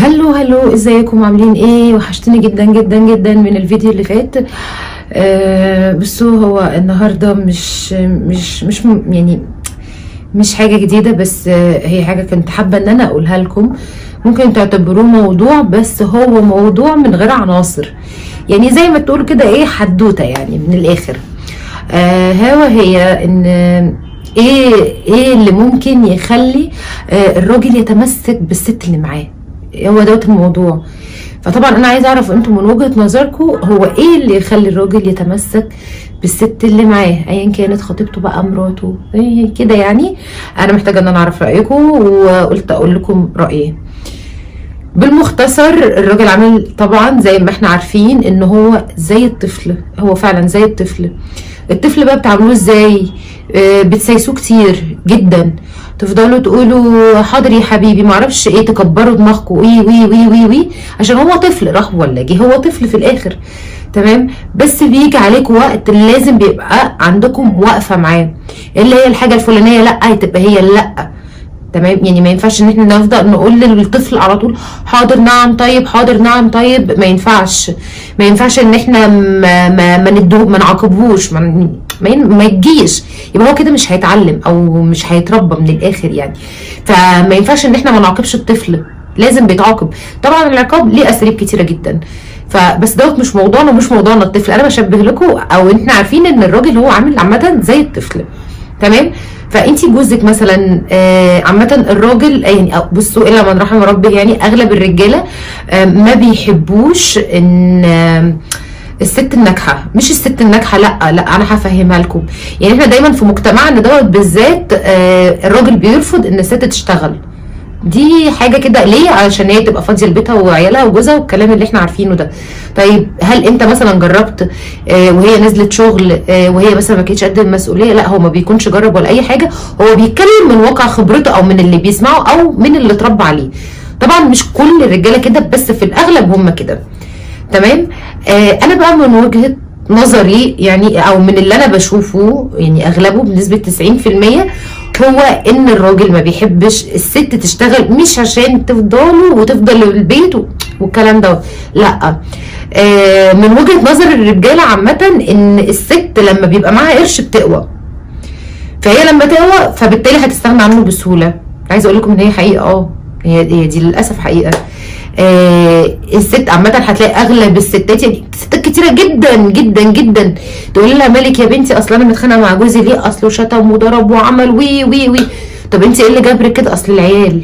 هلو ازيكم عاملين ايه؟ وحشتني جدا جدا جدا من الفيديو اللي فات. بصوا، هو النهارده يعني مش حاجه جديده، بس هي حاجه كنت حابه ان انا اقولها لكم. ممكن تعتبروه موضوع، بس هو موضوع من غير عناصر، يعني زي ما تقول كده ايه، حدوته يعني من الاخر. هي ان ايه اللي ممكن يخلي الراجل يتمسك بالست اللي معاه. هو دوت الموضوع. فطبعا انا عايزه اعرف انتم من وجهه نظركم، هو ايه اللي يخلي الراجل يتمسك بالست اللي معاه، ايا كانت خطيبته بقى، مراته، ايه كده يعني. انا محتاجه ان انا اعرف رايكم، وقلت اقول لكم رايي بالمختصر. الراجل عامل طبعا زي ما احنا عارفين ان هو زي الطفل، هو فعلا زي الطفل. الطفل بقى بتعملوه ازاي؟ بتسايسوه كتير جدا، تفضلوا تقولوا حاضر يا حبيبي، معرفش ايه، تكبروا دماغكم وي وي وي وي وي، عشان هو طفل، راح ولا جه هو طفل في الاخر. تمام، بس بيجي عليكم وقت لازم بيبقى عندكم واقفه معاه، اللي هي الحاجه الفلانيه لا تبقى هي لا. تمام، يعني ما ينفعش ان احنا نفضل نقول للطفل على طول حاضر نعم طيب، حاضر نعم طيب. ما ينفعش ان احنا ما نعاقبهوش، ما يجيش، يبقى هو كده مش هيتعلم او مش هيتربى من الاخر يعني. فما ينفعش ان احنا ما نعاقبش الطفل، لازم بيتعاقب. طبعا العقاب ليه اساليب كتيره جدا، فبس دوت مش موضوعنا ومش موضوعنا الطفل. انا بشبه لكم، او احنا عارفين ان الراجل هو عامل عامه زي الطفل. تمام، فانتي جوزك مثلا عامه الراجل يعني، بصوا الا من رحم ربي، يعني اغلب الرجاله ما بيحبوش ان الست الناجحه. مش الست الناجحه، لا انا هفهمها لكم. يعني احنا دايما في مجتمعنا دوت بالذات الراجل بيرفض ان الست تشتغل. دي حاجه كده ليه؟ علشان هي تبقى فاضيه لبيتها وعيالها وجوزها والكلام اللي احنا عارفينه ده. طيب هل انت مثلا جربت وهي نزلت شغل وهي مثلا ما كانتش قد المسؤوليه؟ لا، هو ما بيكونش جرب ولا اي حاجه، هو بيتكلم من واقع خبرته او من اللي بيسمعه او من اللي اتربى عليه. طبعا مش كل الرجاله كده، بس في الاغلب هم كده. تمام، انا بقى من وجهه نظري يعني، او من اللي انا بشوفه يعني اغلبه بنسبه 90%، هو ان الراجل ما بيحبش الست تشتغل، مش عشان تفضل البيت والكلام ده، لا. من وجهة نظر الرجالة عامة ان الست لما بيبقى معاها قرش بتقوى، فهي لما تقوى فبالتالي هتستغنى عنه بسهولة. عايزة اقول لكم ان هي حقيقة، هي دي للأسف حقيقة. الست عامة هتلاقي اغلب الستات، يعني ستات كتيرة جدا جدا جدا، تقول لها مالك يا بنتي، اصل انا متخانقة مع جوزي. ليه؟ اصله شتم وضرب وعمل وي وي وي. طب انت ايه اللي جابرك كده؟ اصل العيال.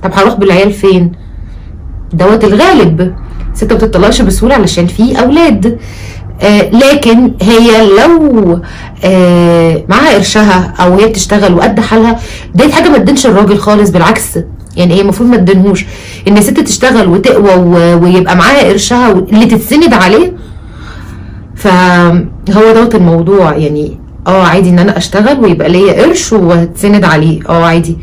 طب هروح بالعيال فين؟ دوت الغالب. الست ما بتطلقش بسهولة علشان في اولاد. لكن هي لو معاها قرشها او هي بتشتغل وقد حالها، دي حاجة ما تدينش الراجل خالص، بالعكس. يعني هي المفروض ما تدينهوش ان الست تشتغل وتقوى ويبقى معاها قرشها اللي تتسند عليه. فهو دوت الموضوع يعني. عادي ان انا اشتغل ويبقى ليا قرش واتسند عليه، عادي.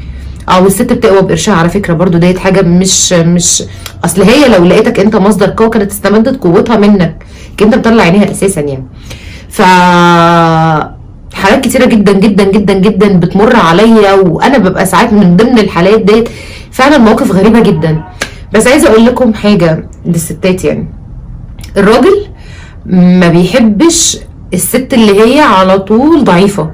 والست بتقوى بقرشها على فكره برضو، ديت حاجه مش اصل هي لو لقيتك انت مصدر قوه كانت استمدت قوتها منك، انت بتطلع عينيها اساسا يعني. ف حالات كتيره جدا جدا جدا جدا بتمر عليا، وانا ببقى ساعات من ضمن الحالات ديت. فعلا مواقف غريبه جدا. بس عايزه اقول لكم حاجه للستات، يعني الراجل ما بيحبش الست اللي هي على طول ضعيفه.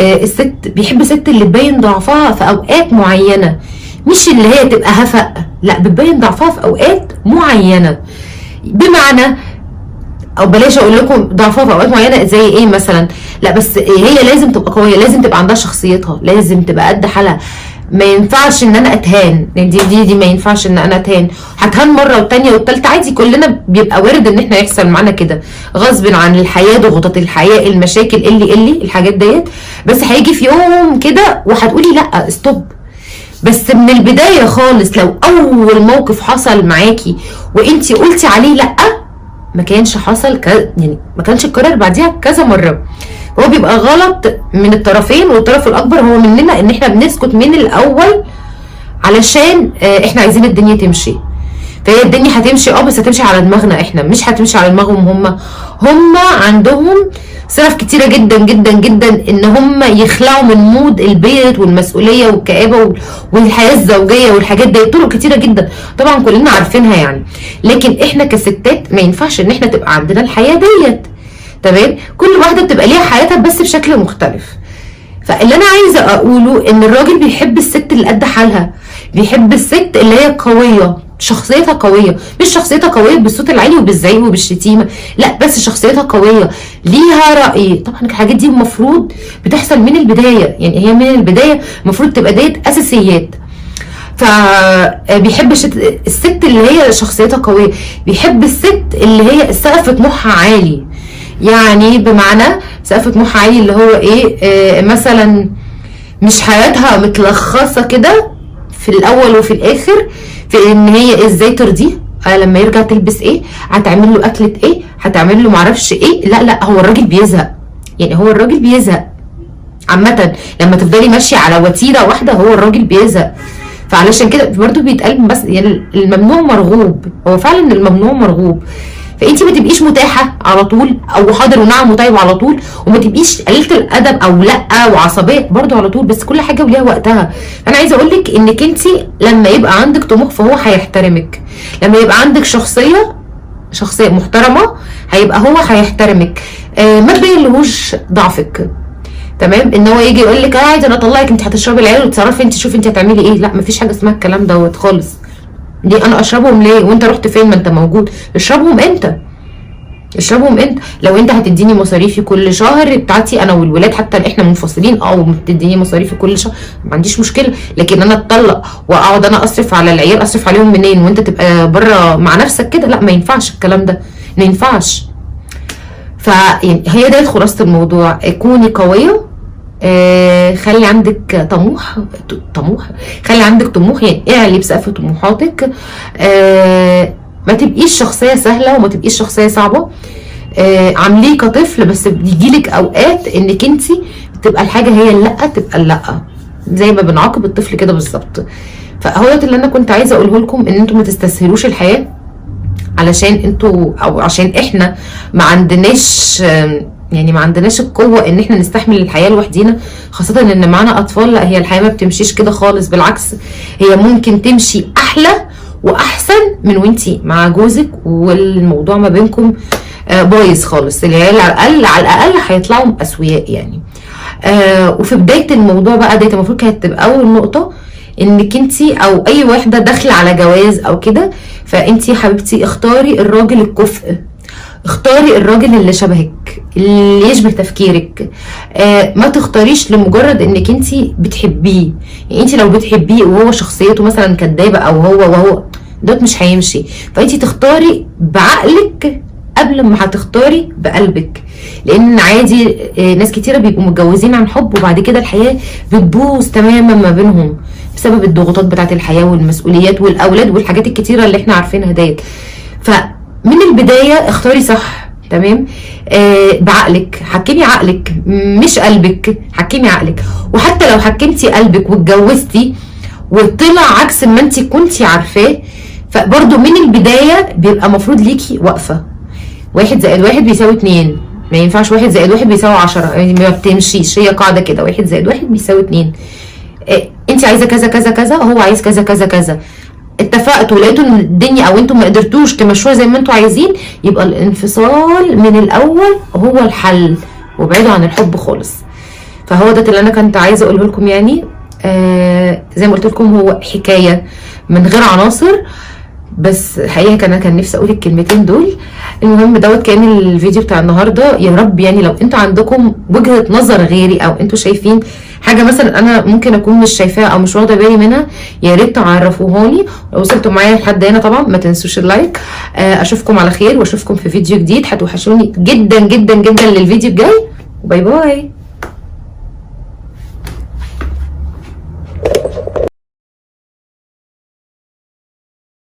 الست بيحب الست اللي تبين ضعفها في اوقات معينه، مش اللي هي تبقى هفق، لا، بتبين ضعفها في اوقات معينه. بمعنى، او بلاش اقول لكم ضعفها في اوقات معينه زي ايه مثلا، لا، بس هي لازم تبقى قويه، لازم تبقى عندها شخصيتها، لازم تبقى قد حالها. ما ينفعش ان انا اتهان، دي ما ينفعش ان انا هتهان مره والتانيه والتالته، عادي، كلنا بيبقى وارد ان احنا يحصل معانا كده غصب عن الحياه، ضغوطات الحياه، المشاكل، اللي الحاجات ديت. بس هيجي في يوم كده وهتقولي لا ستوب. بس من البدايه خالص، لو اول موقف حصل معاكي وانتي قلتي عليه لا، ما كانش حصل يعني ما كانش اتكرر بعديها كذا مره. هو بيبقى غلط من الطرفين، والطرف الاكبر هو مننا، ان احنا بنسكت من الاول علشان احنا عايزين الدنيا تمشي. فهي الدنيا هتمشي بس هتمشي على دماغنا احنا، مش هتمشي على دماغهم هم عندهم صرف كتيره جدا جدا جدا ان هم يخلعوا من مود البيت والمسؤوليه والكآبه والحياه الزوجيه والحاجات دي، طرق كتيره جدا طبعا كلنا عارفينها يعني. لكن احنا كستات ما ينفعش ان احنا تبقى عندنا الحياه ديت، تمام؟ كل واحده بتبقى ليها حياتها بس بشكل مختلف. فاللي انا عايزه اقوله ان الراجل بيحب الست اللي قد حالها، بيحب الست اللي هي قويه، شخصيتها قويه، مش شخصيتها قويه بالصوت العالي وبالزعيق وبالشتيمه، لا بس شخصيتها قويه، ليها راي. طبعا الحاجات دي المفروض بتحصل من البدايه، يعني هي من البدايه المفروض تبقى ديت اساسيات. فبيحب الست اللي هي شخصيتها قويه، بيحب الست اللي هي سقف طموحها عالي. يعني بمعنى سقف طموحها عالي اللي هو ايه؟ مثلا مش حياتها متلخصه كده في الاول وفي الاخر في ان هي ازاي ترضيه، لما يرجع تلبس ايه، هتعمل له اكله ايه، هتعمل له معرفش ايه. لا هو الراجل بيزهق، يعني هو الراجل بيزهق عامه لما تفضلي ماشيه على وتيره واحده، هو الراجل بيزهق. فعلشان كده برضو بيتقال بس يعني الممنوع مرغوب، هو فعلا الممنوع مرغوب. فانت ما تبقيش متاحه على طول او حاضر ونعم وطيب على طول، وما تبقيش قليله الادب او لا وعصبيه برضو على طول، بس كل حاجه وليها وقتها. انا عايزه اقول لك انك انت لما يبقى عندك طموح فهو هيحترمك، لما يبقى عندك شخصيه محترمه هيبقى هو هيحترمك. ما تبينلهوش ضعفك، تمام؟ ان هو يجي يقول لك عايز انا اطلعك انت هتشربي العيال وتصرفي انت، شوفي انت هتعملي ايه. لا مفيش حاجه اسمها الكلام دوت خالص. دي انا اشربهم ليه وانت رحت فين؟ ما انت موجود. اشربهم انت، اشربهم انت. لو انت هتديني مصاريفي كل شهر بتاعتي انا والولاد، حتى احنا منفصلين وبتديني مصاريفي كل شهر، ما عنديش مشكله. لكن انا اتطلق واقعد انا اصرف على العيال، اصرف عليهم منين وانت تبقى بره مع نفسك كده؟ لا ما ينفعش الكلام ده، ما ينفعش. فهي دي خلاصه الموضوع. كوني قويه، خلي عندك طموح، خلي عندك طموح، يعني اعلي بسقف طموحاتك. ما تبقيش شخصيه سهله وما تبقيش شخصيه صعبه. عامليه كطفل، بس بيجيلك اوقات انك انت تبقى الحاجه هي اللا، تبقى اللا، زي ما بنعاقب الطفل كده بالظبط. فهو ده اللي انا كنت عايزه اقوله لكم، ان انتوا ما تستسهلوش الحياه علشان انتوا او عشان احنا ما عندناش يعني ما عندناش القوه ان احنا نستحمل الحياه لوحدينا، خاصه ان معانا اطفال. لا هي الحياه ما بتمشيش كده خالص، بالعكس هي ممكن تمشي احلى واحسن من وانتي مع جوزك والموضوع ما بينكم بايظ خالص. العيال على الاقل هيطلعوا اسوياء يعني. وفي بدايه الموضوع بقى ديت المفروض كانت تبقى اول نقطه، انك انتي او اي واحده داخله على جواز او كده، فانتي حبيبتي اختاري الراجل الكفء، اختاري الراجل اللي شبهك، اللي يشبه تفكيرك. ما تختاريش لمجرد انك انتي بتحبيه. يعني انتي لو بتحبيه وهو شخصيته مثلا كدابه او وهو دوت مش هيمشي. فانتي تختاري بعقلك قبل ما هتختاري بقلبك، لان عادي ناس كتيره بيبقوا متجوزين عن حب وبعد كده الحياه بتبوظ تماما ما بينهم بسبب الضغوطات بتاعت الحياه والمسؤوليات والاولاد والحاجات الكتيره اللي احنا عارفينها ديت. فمن البدايه اختاري صح، تمام؟ بعقلك، حكمي عقلك مش قلبك، حكمي عقلك. وحتى لو حكمتي قلبك واتجوزتي وطلع عكس ما انت كنتي عارفاه، فبرضه من البدايه بيبقى مفروض ليكي وقفه. 1 زائد 1 بيساوي 2، ما ينفعش 1 زائد 1 بيساوي 10، يعني ما بتمشيش، هي قاعده كده 1 زائد 1 بيساوي 2. انت عايزه كذا كذا كذا، هو عايز كذا كذا كذا، اتفقتوا لقيتوا ان الدنيا او انتم ما قدرتوش تمشوها زي ما انتم عايزين، يبقى الانفصال من الاول هو الحل، وابعدوا عن الحب خالص. فهو ده اللي انا كنت عايزه اقوله لكم يعني. زي ما قلت لكم هو حكايه من غير عناصر، بس حقيقه كان نفسي اقول الكلمتين دول. المهم دوت كان الفيديو بتاع النهارده. يا رب يعني لو انتوا عندكم وجهه نظر غيري او انتوا شايفين حاجه مثلا انا ممكن اكون مش شايفاها او مش واخده بالي منها، يا ريت تعرفوهاني. لو وصلتوا معايا لحد هنا طبعا ما تنسوش اللايك. اشوفكم على خير واشوفكم في فيديو جديد. هتوحشوني جدا جدا جدا للفيديو الجاي. باي باي.